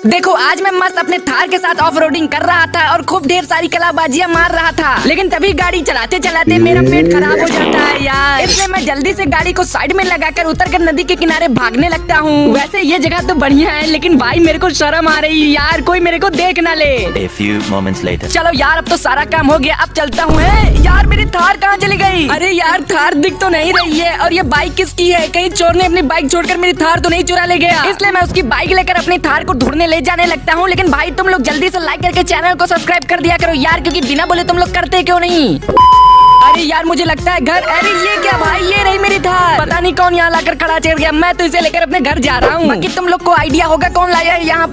देखो आज मैं मस्त अपने थार के साथ ऑफ रोडिंग कर रहा था और खूब ढेर सारी कलाबाजियां मार रहा था, लेकिन तभी गाड़ी चलाते चलाते मेरा पेट खराब हो जाता है यार। इसलिए मैं जल्दी से गाड़ी को साइड में लगाकर उतरकर नदी के किनारे भागने लगता हूँ। वैसे ये जगह तो बढ़िया है, लेकिन भाई मेरे को शर्म आ रही है यार, कोई मेरे को देख ना ले। A few moments later. चलो यार अब तो सारा काम हो गया, अब चलता हूँ। यार मेरी थार कहाँ चली गई? अरे यार थार दिख तो नहीं रही है, और ये बाइक किसकी है? कहीं चोर ने अपनी बाइक छोड़कर मेरी थार तो नहीं चुरा ले गया? इसलिए मैं उसकी बाइक लेकर अपनी थार को ढूंढने ले जाने लगता हूँ। लेकिन भाई तुम लोग जल्दी से लाइक करके चैनल को सब्सक्राइब कर दिया करो यार, क्योंकि बिना बोले तुम लोग करते क्यों नहीं? अरे यार मुझे लगता है घर। अरे ये क्या भाई, ये रही मेरी थार। पता नहीं कौन यहाँ लाकर खड़ा चढ़ गया, मैं तो इसे लेकर अपने घर जा रहा हूँ। बाकी तुम लोग को आइडिया होगा कौन लाया है यहाँ पर।